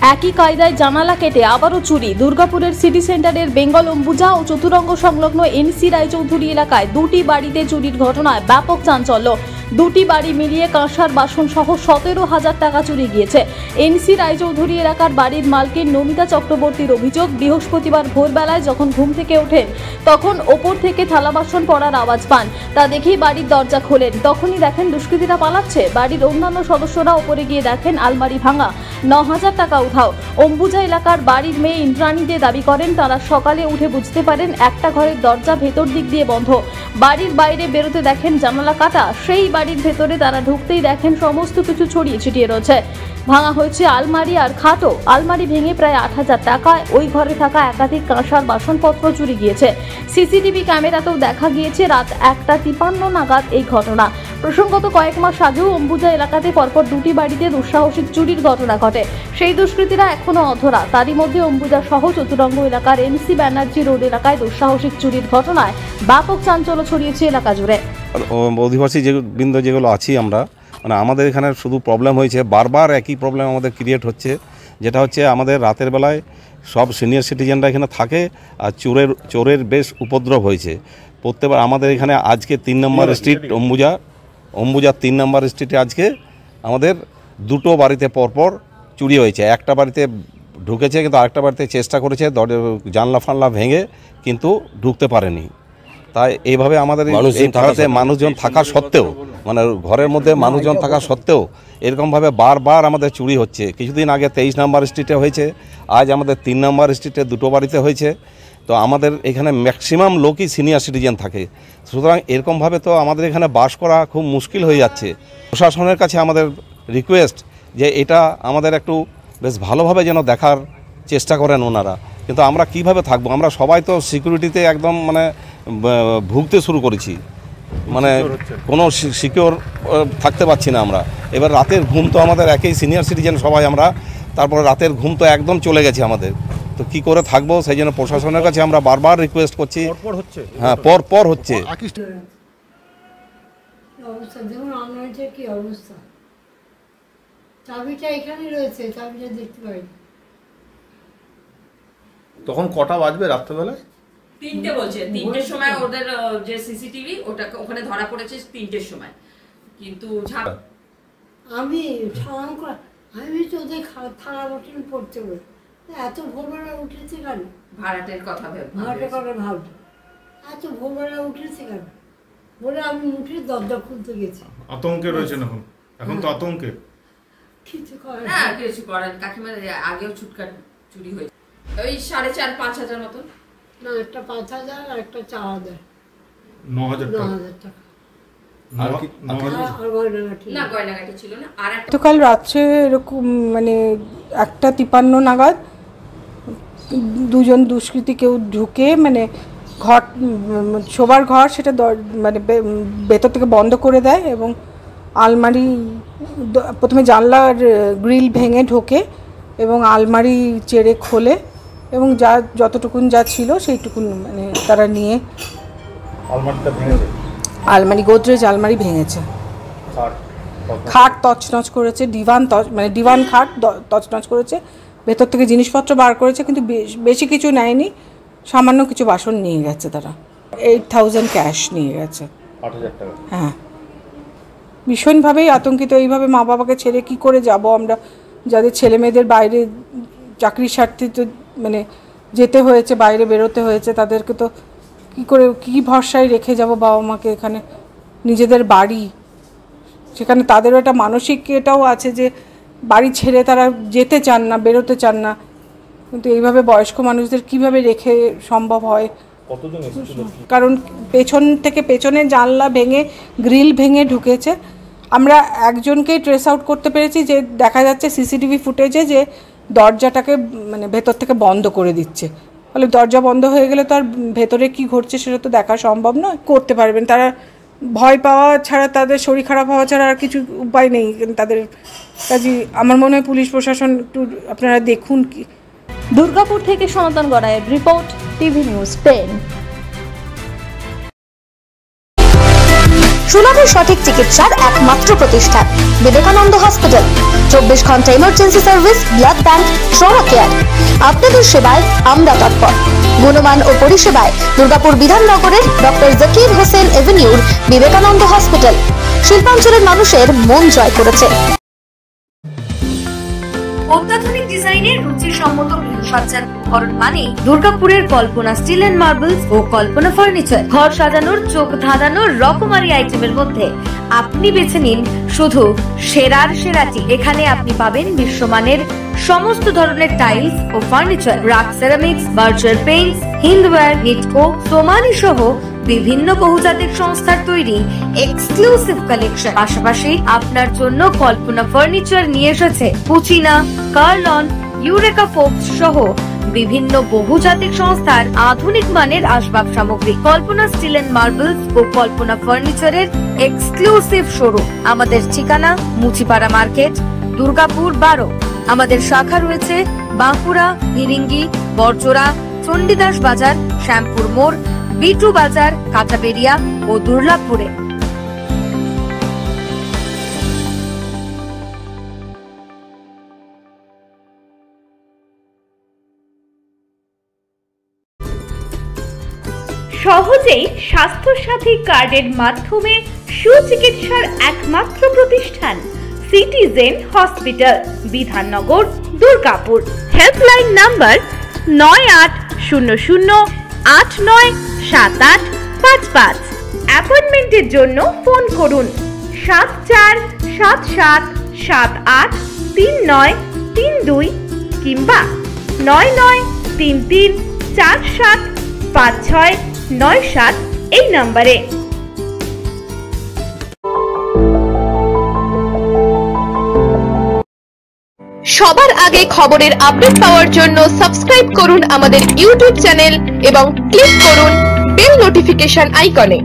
একই কায়দায় জানালা কেটে আবারও চুরি। দুর্গাপুরের সিটি সেন্টারের বেঙ্গল অম্বুজা ও চতুরঙ্গ সংলগ্ন এনসি রায়চৌধুরী এলাকায় দুটি বাড়িতে চুরির ঘটনায় ব্যাপক চাঞ্চল্য। দুটি বাড়ি মিলিয়ে কাঁসার বাসন সহ 17,000 টাকা চুরি গিয়েছে। এনসি রায়চৌধুরী এলাকার বাড়ির মালকিন নমিতা চক্রবর্তীর অভিযোগ, বৃহস্পতিবার ভোরবেলায় যখন ঘুম থেকে ওঠেন তখন ওপর থেকে থালা বাসন পড়ার আওয়াজ পান। তা দেখেই বাড়ির দরজা খোলেন। তখনই দেখেন দুষ্কৃতীরা পালাচ্ছে। বাড়ির অন্যান্য সদস্যরা ওপরে গিয়ে দেখেন আলমারি ভাঙা, 9,000 টাকা উধাও। অম্বুজা এলাকার বাড়ির মেয়ে ইন্দ্রাণী দে দাবি করেন, তারা সকালে উঠে বুঝতে পারেন একটা ঘরের দরজা ভেতর দিক দিয়ে বন্ধ। বাড়ির বাইরে বেরোতে দেখেন জানালা কাটা। সেই বাড়ির ভেতরে তারা ঢুকতেই দেখেন সমস্ত কিছু ছড়িয়ে ছিটিয়ে রয়েছে। ভাঙা হয়েছে আলমারি আর খাটও। আলমারি ভেঙে প্রায় 8,000 টাকায় ওই ঘরে থাকা একাধিক কাঁসার বাসনপত্র চুরি গিয়েছে। সিসিটিভি ক্যামেরাতেও দেখা গিয়েছে রাত 1:53 নাগাদ এই ঘটনা। প্রসঙ্গত কয়েক মাস আগেও অম্বুজা এলাকাতে পরপর দুটি বাড়িতে দুঃসাহসিক চুরির ঘটনা ঘটে। সেই দুষ্কৃতীরা এখনো অধরা। তারই মধ্যে অম্বুজা সহ চতুরঙ্গ এলাকার এনসি ব্যানার্জি রোড এলাকায় দুঃসাহসিক চুরির ঘটনায় ব্যাপক চাঞ্চল্য ছড়িয়েছে এলাকা জুড়ে। অধিবাসী যে বৃন্দ যেগুলো আছি আমরা, মানে আমাদের এখানে শুধু প্রবলেম হয়েছে, বারবার একই প্রবলেম আমাদের ক্রিয়েট হচ্ছে। যেটা হচ্ছে আমাদের রাতের বেলায় সব সিনিয়র সিটিজেনরা এখানে থাকে আর চোরের বেশ উপদ্রব হয়েছে। প্রত্যেকবার আমাদের এখানে আজকে 3 নম্বর স্ট্রিট অম্বুজা 3 নম্বর স্ট্রিটে আজকে আমাদের দুটো বাড়িতে পরপর চুরি হয়েছে। একটা বাড়িতে ঢুকেছে কিন্তু আরেকটা বাড়িতে চেষ্টা করেছে জানলা ফানলা ভেঙে, কিন্তু ঢুকতে পারেনি। তাই এইভাবে আমাদের এই পাড়াতে মানুষজন থাকা সত্ত্বেও, মানে ঘরের মধ্যে মানুষজন থাকা সত্ত্বেও এরকমভাবে বারবার আমাদের চুরি হচ্ছে। কিছুদিন আগে 23 নম্বর স্ট্রিটে হয়েছে, আজ আমাদের 3 নম্বর স্ট্রিটে দুটো বাড়িতে হয়েছে। তো আমাদের এখানে ম্যাক্সিমাম লোকই সিনিয়র সিটিজেন থাকে, সুতরাং এরকমভাবে তো আমাদের এখানে বাস করা খুব মুশকিল হয়ে যাচ্ছে। প্রশাসনের কাছে আমাদের রিকোয়েস্ট যে এটা আমাদের একটু বেশ ভালোভাবে যেন দেখার চেষ্টা করেন ওনারা। কিন্তু আমরা কিভাবে থাকবো? আমরা সবাই তো সিকিউরিটিতে একদম মানে ভুগতে শুরু করেছি, মানে কোনো সিকিউর থাকতে পারছি না আমরা। এবার রাতের ঘুম তো আমাদের একই সিনিয়র সিটিজেন সবাই আমরা, তারপরে রাতের ঘুম তো একদম চলে গেছে আমাদের। তো কি করে থাকবো? সেই জন্য প্রশাসনের কাছে আমরা বারবার রিকোয়েস্ট করছি। হ্যাঁ, পর হচ্ছে। অবস্থা দেখুন আপনার কি অবস্থা। চাবিটা এখানে রয়েছে, চাবিটা দেখতে পাই। তখন কটা বাজবে রাত্রেবেলায়? 3টে বলছে, 3টের সময় ওদের যে সিসিটিভি ওটা ওখানে ধরা পড়েছে 3টের সময়। কিন্তু আমি তো ওদের থালা বাসন পড়তে বলি, এত ভোরবেলা উঠেছে কেন? ভাড়াটের কথা ভাবছি এত ভোরবেলা উঠেছে কেন বলে আমি উঠে দরজা খুলতে গেছি। আতঙ্কে রয়েছেন এখন তো আতঙ্কে কিছু করে না, কিছু করেন। কাকিমার আগেও ছুটকাট চুরি হয়েছে, ওই 4,500-5 হাজার মতন। না, একটা 5,000 আর একটা 4,000, 9,000 টাকা। না, গয়নাগাটি ছিল না। আর একটা গতকাল রাত্রে এরকম মানে 1:53 নাগাদ দুজন দুষ্কৃতী কেউ ঢুকে মানে ঘর, শোবার ঘর সেটা মানে ভেতর থেকে বন্ধ করে দেয় এবং আলমারি প্রথমে জানলার গ্রিল ভেঙে ঢোকে এবং আলমারি চেড়ে খোলে এবং যতটুকুন যা ছিল সেইটুকুন মানে তারা নিয়ে আলমারি গোদরেজ আলমারি ভেঙেছে। খাট তছনছ করেছে, ডিভান খাট তছনছ করেছে, ভেতর থেকে জিনিসপত্র বার করেছে, কিন্তু বেশি কিছু নেয়নি, সামান্য কিছু বাসন নিয়ে গেছে। তারা 8,000 ক্যাশ নিয়ে গেছে। 8,000 টাকা। হ্যাঁ, ভীষণভাবেই আতঙ্কিত। এইভাবে মা বাবাকে ছেড়ে কি করে যাব আমরা, যাদের ছেলে মেয়েদের বাইরে চাকরির স্বার্থে তো মানে যেতে হয়েছে, বাইরে বেরোতে হয়েছে, তাদেরকে তো কী ভরসায় রেখে যাব বাবা মাকে এখানে, নিজেদের বাড়ি, সেখানে তাদেরও একটা মানসিক এটাও আছে যে বাড়ি ছেড়ে তারা যেতে চান না, বেরোতে চান না। কিন্তু এইভাবে বয়স্ক মানুষদের কিভাবে রেখে সম্ভব হয়? কারণ পেছনে জানলা ভেঙে গ্রিল ভেঙে ঢুকেছে। আমরা একজনকেই ট্রেস আউট করতে পেরেছি, যে দেখা যাচ্ছে সিসিটিভি ফুটেজে যে দরজাটাকে মানে ভেতর থেকে বন্ধ করে দিচ্ছে। ফলে দরজা বন্ধ হয়ে গেলে তো আর ভেতরে কি ঘটছে সেটা তো দেখা সম্ভব নয়। করতে পারবেন তারা, ভয় পাওয়া ছাড়া, তাদের শরীর খারাপ হওয়া ছাড়া আর কিছু উপায় নেই তাদের কাজে। আমার মনে হয় পুলিশ প্রশাসন একটু আপনারা দেখুন। কি দুর্গাপুর থেকে সনাতন গড়াইয়ের রিপোর্ট, টিভি নিউজ 10। সুলভ সঠিক চিকিৎসার একমাত্র প্রতিষ্ঠান বিবেকানন্দ হসপিটাল। 24 ঘন্টা emergency service, blood bank, trauma care. আপনাদের সেবায় আমরা তৎপর। গুণমান ও পরিষেবায় দুর্গাপুর বিধাননগরের ডক্টর জাকির হোসেন এভিনিউর বিবেকানন্দ হসপিটাল শিল্পাঞ্চলের মানুষের মন জয় করেছে। অত্যাধুনিক ডিজাইনের রুচিসম্মত গৃহসজ্জার উপকরণ মানে দুর্গাপুরের কল্পনা স্টিল এন্ড মার্বেলস ও কল্পনা ফার্নিচার। ঘর সাজানোর, চোখ ধাঁধানোর রকমারি আইটেমের মধ্যে আপনি বেছে নিন শুধু সেরার সেরাটি। এখানে আপনি পাবেন বিশ্বমানের সমস্ত ধরনের টাইলস ও furniture, RAK ceramics, Berger paints, Hindware, Nitco, Somany সহ বিভিন্ন বহুজাতিক সংস্থার তৈরি এক্সক্লুসিভ কালেকশন। পাশাপাশি আপনার জন্য কল্পনা ফার্নিচার নিয়ে এসেছে পুচিনা, কার্লন, ইউরেকা ফোর্বস সহ বিভিন্ন বহুজাতিক সংস্থার আধুনিক মানের আসবাব সামগ্রী। কল্পনা স্টিল এন্ড মার্বেলস ও কল্পনা ফার্নিচারের এক্সক্লুসিভ শোরুম। আমাদের ঠিকানা মুচিপাড়া মার্কেট, দুর্গাপুর 12। আমাদের শাখা রয়েছে বাঁকুড়া, ভিরিঙ্গি, বড়জোড়া, চণ্ডীদাস বাজার, শ্যামপুর মোড়, বিটু বাজার, কাটাবেরিয়া ও দুর্লাভপুরে। সহজেই স্বাস্থ্যসাথী কার্ডের মাধ্যমে সুচিকিৎসার একমাত্র প্রতিষ্ঠান citizen hospital, Bidhannagar, Durgapur. Helpline number 9800897855। অ্যাপয়েন্টমেন্টের জন্য ফোন করুন 7477783932 কিংবা 9933475697 এই নম্বরে। সবার আগে খবরের আপডেট পাওয়ার জন্য সাবস্ক্রাইব করুন আমাদের ইউটিউব চ্যানেল এবং ক্লিক করুন বেল নোটিফিকেশন আইকনে।